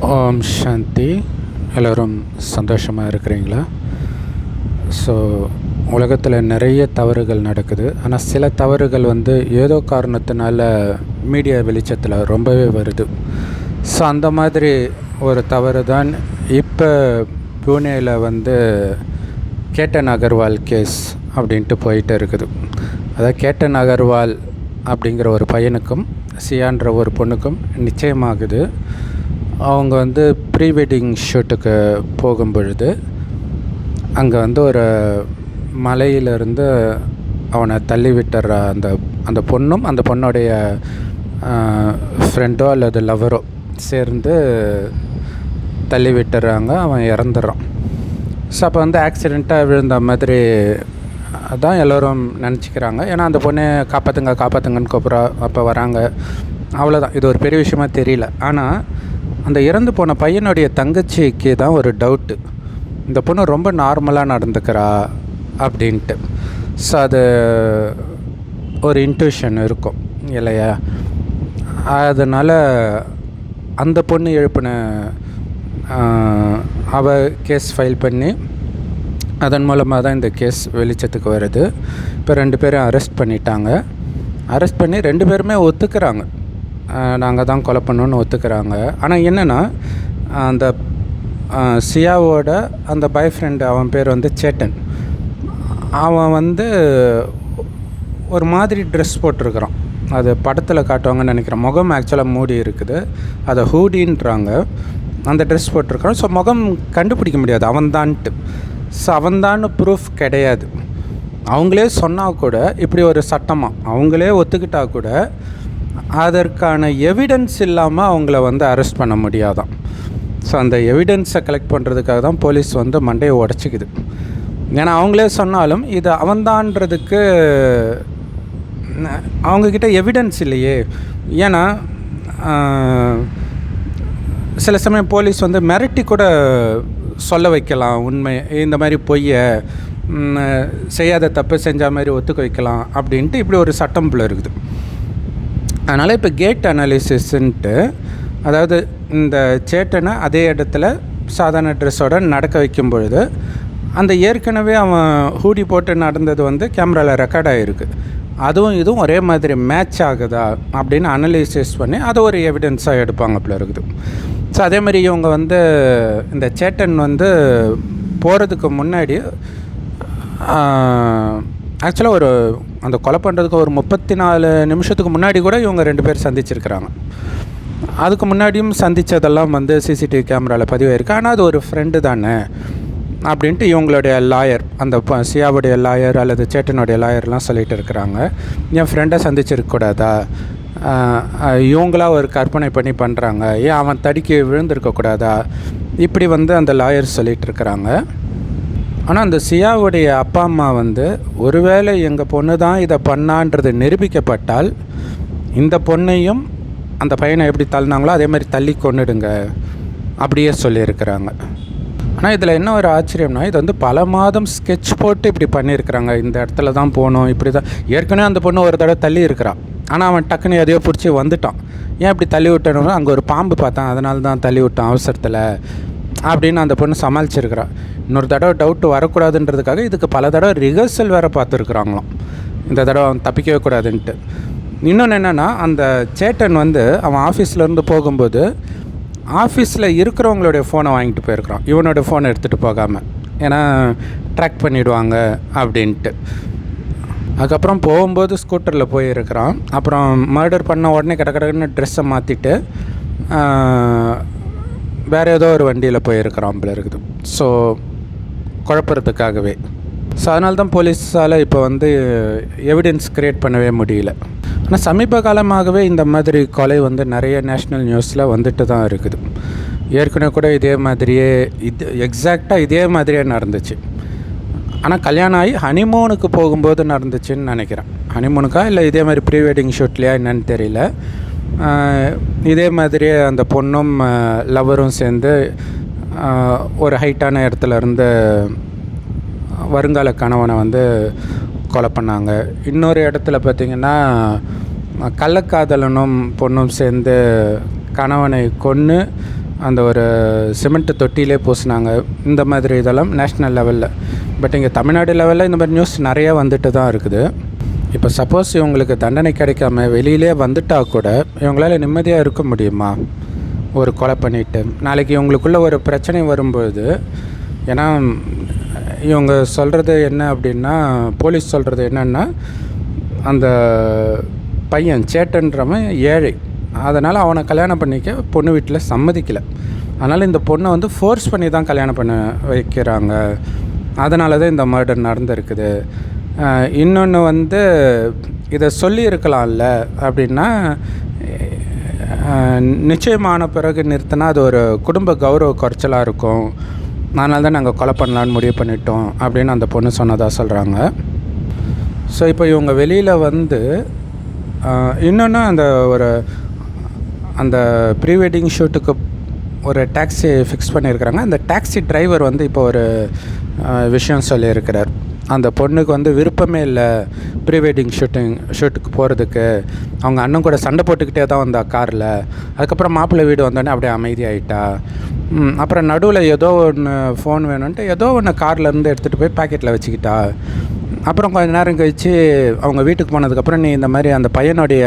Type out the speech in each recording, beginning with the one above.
ஓம் சாந்தி. எல்லோரும் சந்தோஷமாக இருக்கிறீங்களா? ஸோ உலகத்தில் நிறைய தவறுகள் நடக்குது. ஆனால் சில தவறுகள் ஏதோ காரணத்தினால மீடியா வெளிச்சத்தில் ரொம்பவே வருது. ஸோ அந்த மாதிரி ஒரு தவறு தான் இப்போ புனேயில் கேட்டன் அகர்வால் கேஸ் அப்படின்ட்டு போயிட்டு இருக்குது. அதாவது கேட்டன் அகர்வால் அப்படிங்கிற ஒரு பையனுக்கும் சியான்ற ஒரு பொண்ணுக்கும் நிச்சயமாகுது. அவங்க ப்ரீ வெட்டிங் ஷூட்டுக்கு போகும்பொழுது அங்கே ஒரு மலையிலிருந்து அவனை தள்ளி விட்டுற அந்த பொண்ணும் அந்த பொண்ணுடைய ஃப்ரெண்டோ அல்லது லவரோ சேர்ந்து தள்ளி விட்டுறாங்க. அவன் இறந்துடுறான். ஸோ அப்போ ஆக்சிடெண்ட்டாக விழுந்த மாதிரி தான் எல்லோரும் நினச்சிக்கிறாங்க. ஏன்னா அந்த பொண்ணை காப்பாற்றுங்கன்னு கூப்பிட்றா. அப்போ வராங்க, அவ்வளோதான். இது ஒரு பெரிய விஷயமா தெரியல. ஆனால் அந்த இறந்து போன பையனுடைய தங்கச்சிக்கு தான் ஒரு டவுட்டு, இந்த பொண்ணு ரொம்ப நார்மலாக நடந்துக்கிறா அப்படின்ட்டு. ஸோ அது ஒரு இன்ட்யூஷன் இருக்கும் இல்லையா? அதனால் அந்த பொண்ணு எழுப்பின அவள் கேஸ் ஃபைல் பண்ணி அதன் மூலமாக தான் இந்த கேஸ் வெளிச்சத்துக்கு வருது. இப்போ 2 பேரும் அரெஸ்ட் பண்ணிட்டாங்க. அரெஸ்ட் பண்ணி 2 பேருமே ஒத்துக்கிறாங்க, நாங்கள் தான் கொலை பண்ணோன்னு ஒத்துக்கிறாங்க. ஆனால் என்னென்னா, அந்த சியாவோட அந்த பாய் ஃப்ரெண்டு, அவன் பேர் சேட்டன். அவன் ஒரு மாதிரி ட்ரெஸ் போட்டிருக்கிறான். அது படத்தில் காட்டுவாங்கன்னு நினைக்கிறேன். முகம் ஆக்சுவலாக மூடி இருக்குது, அதை ஹூடின்றாங்க. அந்த ட்ரெஸ் போட்டிருக்கான். ஸோ முகம் கண்டுபிடிக்க முடியாது அவன்தான்ட்டு. ஸோ அவன்தான்னு ப்ரூஃப் கிடையாது. அவங்களே சொன்னால் கூட, இப்படி ஒரு சட்டமாக அவங்களே ஒத்துக்கிட்டால் கூட அதற்கான எவிடன்ஸ் இல்லாமல் அவங்கள அரெஸ்ட் பண்ண முடியாதான். ஸோ அந்த எவிடன்ஸை கலெக்ட் பண்ணுறதுக்காக தான் போலீஸ் மண்டையை உடச்சிக்குது. ஏன்னா அவங்களே சொன்னாலும் இது அவன்தான்றதுக்கு அவங்கக்கிட்ட எவிடன்ஸ் இல்லையே. ஏன்னா சில சமயம் போலீஸ் மிரட்டி கூட சொல்ல வைக்கலாம் உண்மை, இந்த மாதிரி பொய்யை செய்யாத தப்பு செஞ்ச மாதிரி ஒத்துக்க வைக்கலாம் அப்படின்ட்டு இப்படி ஒரு சட்டம் போல இருக்குது. அதனால் இப்போ கேட் அனாலிசிஸ்ன்ட்டு, அதாவது இந்த சேட்டனை அதே இடத்துல சாதாரண ட்ரெஸ்ஸோடு நடக்க வைக்கும் பொழுது அந்த ஏற்கனவே அவன் ஹூடி போட்டு நடந்தது கேமராவில் ரெக்கார்ட் ஆகிருக்கு. அதுவும் இதுவும் ஒரே மாதிரி மேட்ச் ஆகுதா அப்படின்னு அனலைசிஸ் பண்ணி அதை ஒரு எவிடன்ஸாக எடுப்பாங்க போல இருக்குது. ஸோ அதே மாதிரி இவங்க இந்த சேட்டன் போகிறதுக்கு முன்னாடி ஆக்சுவலாக அந்த கொலை பண்ணுறதுக்கு ஒரு 34 நிமிஷத்துக்கு முன்னாடி கூட இவங்க 2 பேர் சந்திச்சிருக்கிறாங்க. அதுக்கு முன்னாடியும் சந்தித்ததெல்லாம் சிசிடிவி கேமராவில் பதிவாயிருக்கு. ஆனால் அது ஒரு ஃப்ரெண்டு தானே அப்படின்ட்டு இவங்களுடைய லாயர், அந்த சியாவுடைய லாயர் அல்லது சேட்டனுடைய லாயர்லாம் சொல்லிகிட்டு இருக்கிறாங்க. என் ஃப்ரெண்டை சந்திச்சிருக்கக்கூடாதா, இவங்களாக ஒரு கற்பனை பண்ணி பண்ணுறாங்க, ஏன் அவன் தடிக்கி விழுந்திருக்கக்கூடாதா, இப்படி அந்த லாயர் சொல்லிகிட்டு இருக்கிறாங்க. ஆனால் அந்த சியாவுடைய அப்பா அம்மா ஒருவேளை எங்கள் பொண்ணு தான் இதை பண்ணான்றது நிரூபிக்கப்பட்டால் இந்த பொண்ணையும் அந்த பையனை எப்படி தள்ளினாங்களோ அதே மாதிரி தள்ளி கொன்னுடுங்க அப்படியே சொல்லியிருக்கிறாங்க. ஆனால் இதில் என்ன ஒரு ஆச்சரியம்னா, இது பல மாதம் ஸ்கெட்ச் போட்டு இப்படி பண்ணியிருக்கிறாங்க. இந்த இடத்துல தான் போகணும், இப்படி தான். ஏற்கனவே அந்த பொண்ணு ஒரு தடவை தள்ளி இருக்கிறான். ஆனால் அவன் டக்குன்னு எதையோ பிடிச்சி வந்துட்டான். ஏன் இப்படி தள்ளி விட்டணும்னா, அங்கே ஒரு பாம்பு பார்த்தான், அதனால தான் தள்ளி விட்டான் அவசரத்தில் அப்படின்னு அந்த பொண்ணு சமாளிச்சிருக்கிறான். இன்னொரு தடவை டவுட்டு வரக்கூடாதுன்றதுக்காக இதுக்கு பல தடவை ரிஹர்சல் வேறு பார்த்துருக்குறாங்களாம், இந்த தடவை அவன் தப்பிக்கவே கூடாதுன்ட்டு. இன்னொன்று என்னென்னா, அந்த சேட்டன் அவன் ஆஃபீஸ்லேருந்து போகும்போது ஆஃபீஸில் இருக்கிறவங்களுடைய ஃபோனை வாங்கிட்டு போயிருக்கிறான், இவனோட ஃபோனை எடுத்துகிட்டு போகாமல். ஏன்னா ட்ராக் பண்ணிவிடுவாங்க அப்படின்ட்டு. அதுக்கப்புறம் போகும்போது ஸ்கூட்டரில் போயிருக்கிறான். அப்புறம் மர்டர் பண்ண உடனே கடன்னு ட்ரெஸ்ஸை மாற்றிட்டு வேறு ஏதோ ஒரு வண்டியில் போயிருக்கிறான் போல இருக்குது. ஸோ குழப்பறதுக்காகவே. ஸோ அதனால தான் போலீஸால் இப்போ எவிடன்ஸ் க்ரியேட் பண்ணவே முடியல. ஆனால் சமீப காலமாகவே இந்த மாதிரி கொலை நிறைய நேஷ்னல் நியூஸில் தான் இருக்குது. ஏற்கனவே கூட இதே மாதிரியே எக்ஸாக்டாக இதே மாதிரியே நடந்துச்சு. ஆனால் கல்யாணம் ஆகி ஹனிமூனுக்கு போகும்போது நடந்துச்சுன்னு நினைக்கிறேன். ஹனிமூனுக்கா இல்லை இதே மாதிரி ப்ரீ வெட்டிங் ஷூட்லையா என்னன்னு தெரியல. இதே மாதிரியே அந்த பொண்ணும் லவரும் சேர்ந்து ஒரு ஹைட்டான இடத்துல இருந்து வருங்கால கணவனை கொலை பண்ணாங்க. இன்னொரு இடத்துல பார்த்திங்கன்னா கள்ளக்காதலனும் பொண்ணும் சேர்ந்து கணவனை கொன்று அந்த ஒரு சிமெண்ட் தொட்டியிலே பூசினாங்க. இந்த மாதிரி இதெல்லாம் நேஷ்னல் லெவலில். பட் இங்கே தமிழ்நாடு லெவலில் இந்த மாதிரி நியூஸ் நிறைய வந்துட்டு தான் இருக்குது. இப்போ சப்போஸ் இவங்களுக்கு தண்டனை கிடைக்காம வெளியிலே வந்துட்டால் கூட இவங்களால் நிம்மதியாக இருக்க முடியுமா? ஒரு கொலை பண்ணிவிட்டு நாளைக்கு இவங்களுக்குள்ள ஒரு பிரச்சனை வரும்பொழுது, ஏன்னா இவங்க சொல்கிறது என்ன அப்படின்னா, போலீஸ் சொல்கிறது என்னென்னா, அந்த பையன் சேட்டன்றவன் ஏழை, அதனால் அவனை கல்யாணம் பண்ணிக்க பொண்ணு வீட்டில் சம்மதிக்கலை. அதனால் இந்த பொண்ணை வந்து ஃபோர்ஸ் பண்ணி தான் கல்யாணம் பண்ண வைக்கிறாங்க. அதனால தான் இந்த மர்டர் நடந்திருக்குது. இன்னொன்று வந்து இதை சொல்லியிருக்கலாம்ல அப்படின்னா, நிச்சயமான பிறகு நிறுத்தினா அது ஒரு குடும்ப கௌரவ குறைச்சலாக இருக்கும், அதனால தான் நாங்கள் கொலை பண்ணலான்னு முடிவு பண்ணிட்டோம் அப்படின்னு அந்த பொண்ணு சொன்னதாக சொல்கிறாங்க. ஸோ இப்போ இவங்க வெளியில் வந்து இன்னொன்று அந்த ப்ரீ வெட்டிங் ஷூட்டுக்கு ஒரு டாக்ஸி ஃபிக்ஸ் பண்ணியிருக்கிறாங்க. அந்த டாக்ஸி டிரைவர் வந்து இப்போ ஒரு விஷயம் சொல்லியிருக்கிறார். அந்த பொண்ணுக்கு வந்து விருப்பமே இல்லை ப்ரீ வெட்டிங் ஷூட்டுக்கு போகிறதுக்கு. அவங்க அண்ணன் கூட சண்டை போட்டுக்கிட்டே தான் வந்தா காரில். அதுக்கப்புறம் மாப்பிள்ளை வீடு வந்தோடனே அப்படியே அமைதியாகிட்டா. அப்புறம் நடுவில் ஏதோ ஒன்று ஃபோன் வேணும்ன்ட்டு ஏதோ ஒன்று கார்லேருந்து எடுத்துகிட்டு போய் பாக்கெட்டில் வச்சுக்கிட்டா. அப்புறம் கொஞ்சம் நேரம் கழித்து அவங்க வீட்டுக்கு போனதுக்கப்புறம் நீ இந்த மாதிரி அந்த பையனுடைய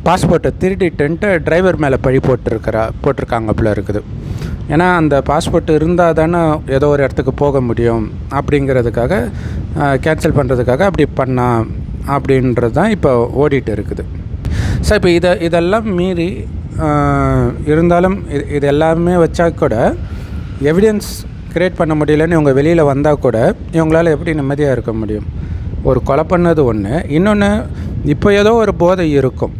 பாஸ்போர்ட்டை திருடிட்டுன்ட்டு டிரைவர் மேலே பழி போட்டிருக்காங்க போல இருக்குது. ஏன்னா அந்த பாஸ்போர்ட் இருந்தால் தானே ஏதோ ஒரு இடத்துக்கு போக முடியும் அப்படிங்கிறதுக்காக, கேன்சல் பண்ணுறதுக்காக அப்படி பண்ணா அப்படின்றது தான் இப்போ ஓடிட்டு இருக்குது. ஸோ இப்போ இதெல்லாம் மீறி இருந்தாலும் இது எல்லாமே வச்சா கூட எவிடன்ஸ் க்ரியேட் பண்ண முடியலன்னு இவங்க வெளியில் வந்தால் கூட இவங்களால் எப்படி நிம்மதியாக இருக்க முடியும்? ஒரு கொலை பண்ணது ஒன்று, இன்னொன்று இப்போ ஏதோ ஒரு போதை இருக்கும்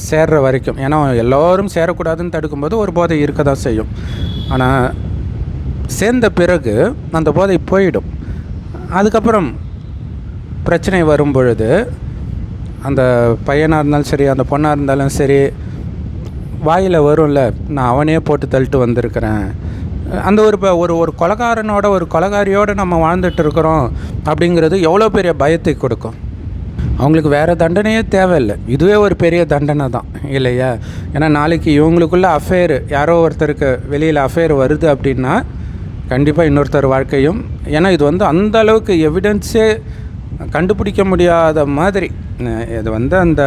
சேர்ற வரைக்கும். ஏன்னா எல்லோரும் சேரக்கூடாதுன்னு தடுக்கும்போது ஒரு போதை இருக்க தான் செய்யும். ஆனால் சேர்ந்த பிறகு அந்த போதை போயிடும். அதுக்கப்புறம் பிரச்சனை வரும் பொழுது அந்த பையனாக இருந்தாலும் சரி, அந்த பொண்ணாக இருந்தாலும் சரி, வாயில் வரும்ல, நான் அவனே போட்டு தள்ளிட்டு வந்திருக்கிறேன். அந்த ஒரு கொலைகாரனோட ஒரு கொலைகாரியோடு நம்ம வாழ்ந்துட்டு இருக்கிறோம் அப்படிங்கிறது எவ்வளோ பெரிய பயத்தை கொடுக்கும். அவங்களுக்கு வேறு தண்டனையே தேவையில்லை, இதுவே ஒரு பெரிய தண்டனை தான் இல்லையா? ஏன்னா நாளைக்கு இவங்களுக்குள்ள அஃபேர், யாரோ ஒருத்தருக்கு வெளியில் அஃபேர் வருது அப்படின்னா கண்டிப்பாக இன்னொருத்தர் வாழ்க்கையும், ஏன்னா இது வந்து அந்த அளவுக்கு எவிடன்ஸே கண்டுபிடிக்க முடியாத மாதிரி. இது வந்து அந்த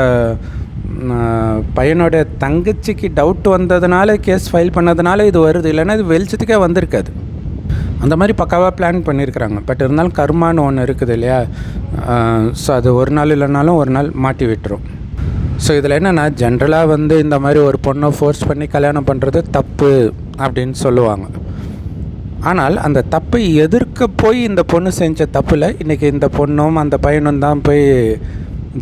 பையனோட தங்கச்சிக்கு டவுட் வந்ததுனால கேஸ் ஃபைல் பண்ணதுனால இது வருது, இல்லைன்னா இது வெளிச்சத்துக்கே வந்திருக்காது. அந்த மாதிரி பக்காவாக பிளான் பண்ணியிருக்கிறாங்க. பட் இருந்தாலும் கர்மான்னு ஒன்று இருக்குது இல்லையா? ஸோ அது ஒரு நாள் இல்லைனாலும் ஒரு நாள் மாட்டி விட்டுரும். ஸோ இதில் என்னென்னா, ஜென்ரலாக வந்து இந்த மாதிரி ஒரு பொண்ணை ஃபோர்ஸ் பண்ணி கல்யாணம் பண்ணுறது தப்பு அப்படின்னு சொல்லுவாங்க. ஆனால் அந்த தப்பை எதிர்க்க போய் இந்த பொண்ணு செஞ்ச தப்பில் இன்றைக்கி இந்த பொண்ணும் அந்த பையனும் தான் போய்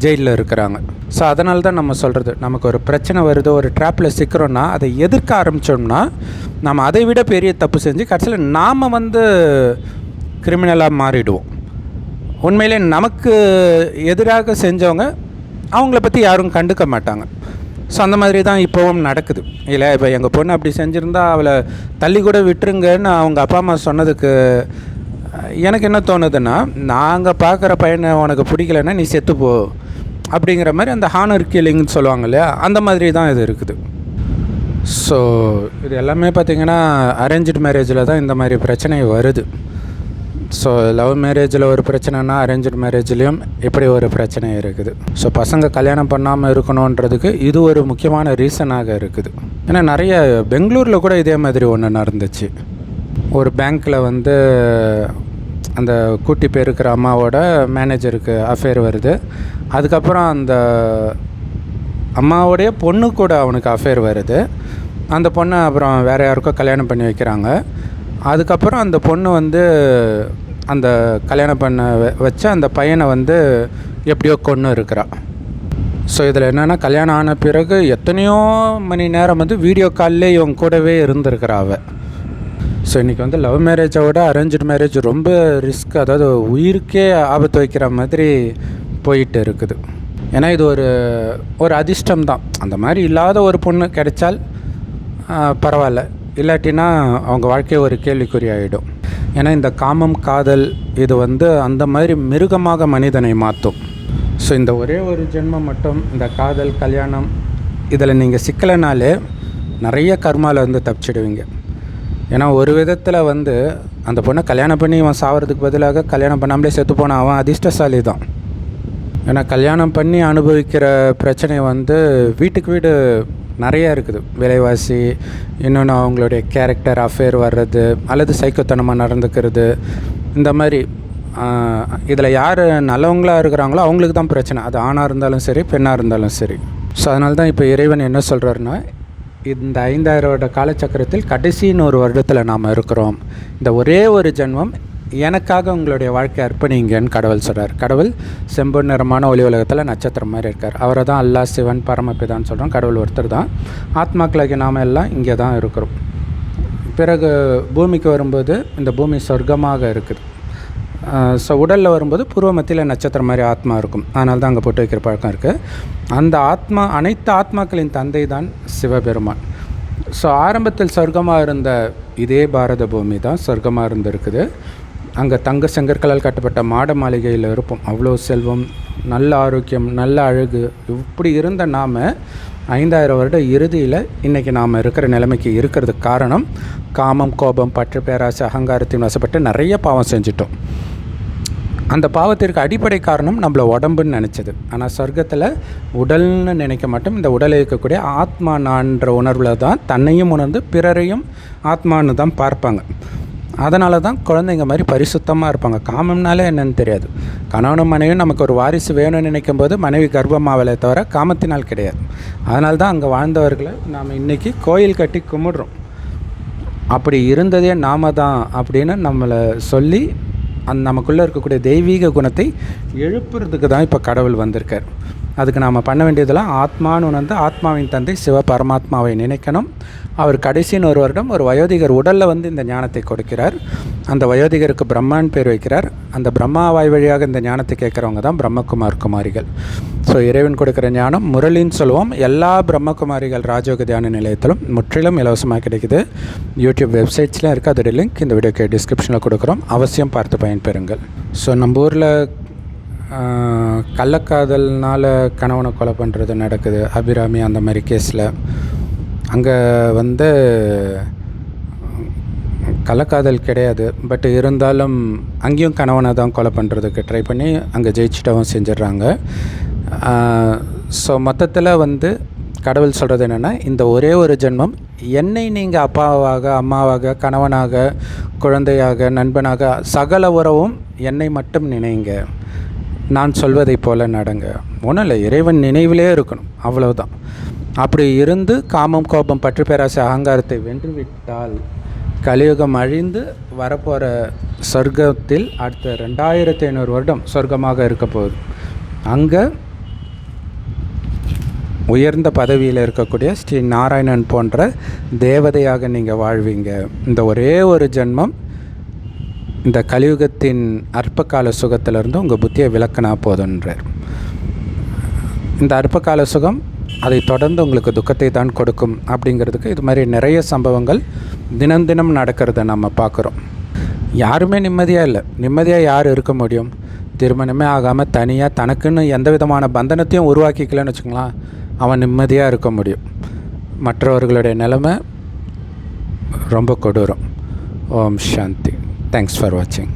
ஜெயிலில் இருக்கிறாங்க. ஸோ அதனால தான் நம்ம சொல்கிறது, நமக்கு ஒரு பிரச்சனை வருது, ஒரு ட்ராப்பில் சிக்கிறோன்னா அதை எதிர்க்க ஆரம்பித்தோம்னா நம்ம அதை விட பெரிய தப்பு செஞ்சு கடைசியில் நாம் வந்து கிரிமினலாக மாறிடுவோம். உண்மையிலே நமக்கு எதிராக செஞ்சவங்க அவங்கள பற்றி யாரும் கண்டுக்க மாட்டாங்க. ஸோ அந்த மாதிரி தான் இப்போவும் நடக்குது இல்லை? இப்போ எங்கள் பொண்ணு அப்படி செஞ்சுருந்தா அவளை தள்ளி கூட விட்டுருங்கன்னு அவங்க அப்பா அம்மா சொன்னதுக்கு எனக்கு என்ன தோணுதுன்னா, நாங்கள் பார்க்குற பையனை உனக்கு பிடிக்கலன்னா நீ செத்துப்போ அப்படிங்கிற மாதிரி அந்த ஹானர் கில்லிங்னு சொல்லுவாங்க இல்லையா, அந்த மாதிரி தான் இது இருக்குது. ஸோ இது எல்லாமே பார்த்திங்கன்னா அரேஞ்ச்டு மேரேஜில் தான் இந்த மாதிரி பிரச்சனை வருது. ஸோ லவ் மேரேஜில் ஒரு பிரச்சனைனா அரேஞ்ச்டு மேரேஜ்லேயும் இப்படி ஒரு பிரச்சனை இருக்குது. ஸோ பசங்க கல்யாணம் பண்ணாமல் இருக்கணுன்றதுக்கு இது ஒரு முக்கியமான ரீசனாக இருக்குது. ஏன்னா நிறைய பெங்களூரில் கூட இதே மாதிரி ஒன்று நடந்துச்சு. ஒரு பேங்க்கில் வந்து அந்த கூட்டி பேருக்கிற அம்மாவோட மேனேஜருக்கு அஃபேர் வருது. அதுக்கப்புறம் அந்த அம்மாவோடைய பொண்ணு கூட அவனுக்கு அஃபேர் வருது. அந்த பொண்ணை அப்புறம் வேறு யாருக்கோ கல்யாணம் பண்ணி வைக்கிறாங்க. அதுக்கப்புறம் அந்த பொண்ணு வந்து அந்த கல்யாணம் பண்ண வச்ச அந்த பையனை வந்து எப்படியோ கொன்று இருக்கிறா. ஸோ இதில் என்னென்னா, கல்யாணம் ஆன பிறகு எத்தனையோ மணி நேரம் வந்து வீடியோ கால்லே இவங்க கூடவே இருந்திருக்கிறா அவ. ஸோ இன்றைக்கி வந்து லவ் மேரேஜோட அரேஞ்ச்டு மேரேஜ் ரொம்ப ரிஸ்க், அதாவது உயிருக்கே ஆபத்து வைக்கிற மாதிரி போயிட்டு இருக்குது. ஏன்னா இது ஒரு அதிர்ஷ்டம் தான். அந்த மாதிரி இல்லாத ஒரு பொண்ணு கிடைச்சால் பரவாயில்ல, இல்லாட்டினா அவங்க வாழ்க்கையை ஒரு கேள்விக்குறி ஆகிடும். ஏன்னா இந்த காமம் காதல் இது வந்து அந்த மாதிரி மிருகமாக மனிதனை மாற்றும். ஸோ இந்த ஒரே ஒரு ஜென்மம் மட்டும் இந்த காதல் கல்யாணம் இதில் நீங்கள் சிக்கலைனாலே நிறைய கர்மாவில் வந்து தப்பிச்சிடுவீங்க. ஏன்னா ஒரு விதத்தில் வந்து அந்த பொண்ணை கல்யாணம் பண்ணி இவன் சாவறதுக்கு பதிலாக கல்யாணம் பண்ணாமலே செத்து போனான் அவன் அதிர்ஷ்டசாலி தான். ஏன்னா கல்யாணம் பண்ணி அனுபவிக்கிற பிரச்சனை வந்து வீட்டுக்கு வீடு நிறையா இருக்குது. விலைவாசி, இன்னொன்று அவங்களுடைய கேரக்டர் அஃபேர் வர்றது, அல்லது சைக்கோத்தனமாக நடந்துக்கிறது, இந்த மாதிரி இதில் யார் நல்லவங்களாக இருக்கிறாங்களோ அவங்களுக்கு தான் பிரச்சனை. அது ஆணாக இருந்தாலும் சரி, பெண்ணாக இருந்தாலும் சரி. ஸோ அதனால தான் இப்போ இறைவன் என்ன சொல்கிறாருன்னா, இந்த 5000 வருட காலச்சக்கரத்தில் கடைசின்னு ஒரு வருடத்தில் நாம் இருக்கிறோம். இந்த ஒரே ஒரு ஜென்மம் எனக்காக உங்களுடைய வாழ்க்கை அர்ப்பணிங்கன்னு கடவுள் சொல்கிறார். கடவுள் செம்பொன் நிறமான ஒளி உலகத்தில் நட்சத்திரம் மாதிரி இருக்கார். அவரை தான் அல்லாஹ், சிவன், பரமபிதான்னு சொல்கிறோம். கடவுள் ஒருத்தர் தான். ஆத்மாக்களாகி நாம் எல்லாம் இங்கே தான் இருக்கிறோம். பிறகு பூமிக்கு வரும்போது இந்த பூமி சொர்க்கமாக இருக்குது. ஸோ உடலில் வரும்போது பூர்வ மத்தியில் நட்சத்திரம் மாதிரி ஆத்மா இருக்கும். அதனால தான் அங்கே போட்டு வைக்கிற பழக்கம் இருக்குது. அந்த ஆத்மா, அனைத்து ஆத்மாக்களின் தந்தை தான் சிவபெருமான். ஸோ ஆரம்பத்தில் சொர்க்கமாக இருந்த இதே பாரத பூமி தான் சொர்க்கமாக இருந்திருக்குது. அங்கே தங்க செங்கற்களால் கட்டப்பட்ட மாட மாளிகையில் இருப்போம். அவ்வளோ செல்வம், நல்ல ஆரோக்கியம், நல்ல அழகு, இப்படி இருந்த நாம் 5000 வருட இறுதியில் இன்றைக்கி நாம் இருக்கிற நிலைமைக்கு இருக்கிறதுக்கு காரணம் காமம், கோபம், பற்று, பேராசை, அகங்காரத்தின் வசப்பட்டு நிறைய பாவம் செஞ்சிட்டோம். அந்த பாவத்திற்கு அடிப்படை காரணம் நம்மளை உடம்புன்னு நினச்சது. ஆனால் சொர்க்கத்தில் உடல்னு நினைக்க மாட்டோம். இந்த உடலில் இருக்கக்கூடிய ஆத்மா நான்ற உணர்வில் தான் தன்னையும் உணர்ந்து பிறரையும் ஆத்மானு தான் பார்ப்பாங்க. அதனால தான் குழந்தைங்க மாதிரி பரிசுத்தமாக இருப்பாங்க. காமம்னாலே என்னென்னு தெரியாது. கணவனும் மனைவியும் நமக்கு ஒரு வாரிசு வேணும்னு நினைக்கும் போது மனைவி கர்ப்பமாவலை தவிர காமத்தினால் கிடையாது. அதனால தான் அங்கே வாழ்ந்தவர்களை நாம் இன்றைக்கி கோயில் கட்டி கும்பிடுறோம். அப்படி இருந்ததே நாம தான் அப்படின்னு நம்மளை சொல்லி நமக்குள்ளே இருக்கக்கூடிய தெய்வீக குணத்தை எழுப்புறதுக்கு தான் இப்போ கடவுள் வந்திருக்கார். அதுக்கு நாம் பண்ண வேண்டியதெல்லாம் ஆத்மான்னு உணர்ந்து ஆத்மாவின் தந்தை சிவ பரமாத்மாவை நினைக்கணும். அவர் கடைசின்னு ஒரு வருடம் ஒரு வயோதிகர் உடலில் வந்து இந்த ஞானத்தை கொடுக்கிறார். அந்த வயோதிகருக்கு பிரம்மான்னு பேர் வைக்கிறார். அந்த பிரம்மா வாய் வழியாக இந்த ஞானத்தை கேட்குறவங்க தான் பிரம்மகுமார் குமாரிகள். ஸோ இறைவன் கொடுக்குற ஞானம் முரளின்னு சொல்லுவோம். எல்லா பிரம்மகுமாரிகள் ராஜயோக தியான நிலையத்திலும் முற்றிலும் இலவசமாக கிடைக்குது. யூடியூப் வெப்சைட்ஸ்லாம் இருக்குது. அதோட லிங்க் இந்த வீடியோக்கு டிஸ்கிரிப்ஷனில் கொடுக்குறோம். அவசியம் பார்த்து பயன்பெறுங்கள். ஸோ நம்ம ஊரில் கள்ளக்காதல்னால் கணவனை கொலை பண்ணுறது நடக்குது. அபிராமி அந்த மாதிரி கேஸில் அங்கே வந்து கள்ளக்காதல் கிடையாது. பட் இருந்தாலும் அங்கேயும் கணவனை தான் கொலை பண்ணுறதுக்கு ட்ரை பண்ணி அங்கே ஜெயிச்சிட்டவும் செஞ்சிடுறாங்க. ஸோ மொத்தத்தில் வந்து கடவுள் சொல்கிறது என்னென்னா, இந்த ஒரே ஒரு ஜென்மம் என்னை நீங்கள் அப்பாவாக, அம்மாவாக, கணவனாக, குழந்தையாக, நண்பனாக, சகல உறவும் என்னை மட்டும் நினைங்க. நான் சொல்வதை போல் நடங்க. ஒன்றும் இல்லை, இறைவன் நினைவிலே இருக்கணும், அவ்வளவுதான். அப்படி இருந்து காமம், கோபம், பற்று, பேராசை, அகங்காரத்தை வென்றுவிட்டால் கலியுகம் அழிந்து வரப்போகிற சொர்க்கத்தில் அடுத்த 2500 வருடம் சொர்க்கமாக இருக்க போகுது. அங்கே உயர்ந்த பதவியில் இருக்கக்கூடிய ஸ்ரீ நாராயணன் போன்ற தேவதையாக நீங்கள் வாழ்வீங்க. இந்த ஒரே ஒரு ஜென்மம் இந்த கலியுகத்தின் அற்பகால சுகத்திலிருந்து உங்கள் புத்தியை விலக்கினா போதுன்றார். இந்த அற்பகால சுகம் அதை தொடர்ந்து உங்களுக்கு துக்கத்தை தான் கொடுக்கும் அப்படிங்கிறதுக்கு இது மாதிரி நிறைய சம்பவங்கள் தினம் தினம் நடக்கிறத நம்ம பார்க்குறோம். யாருமே நிம்மதியாக இல்லை. நிம்மதியாக யார் இருக்க முடியும்? திருமணமே ஆகாமல் தனியாக தனக்குன்னு எந்த விதமான பந்தனத்தையும் உருவாக்கிக்கலன்னு வச்சுக்கலாம், அவன் நிம்மதியாக இருக்க முடியும். மற்றவர்களுடைய நிலைமை ரொம்ப கொடூரம். ஓம் சாந்தி. Thanks for watching.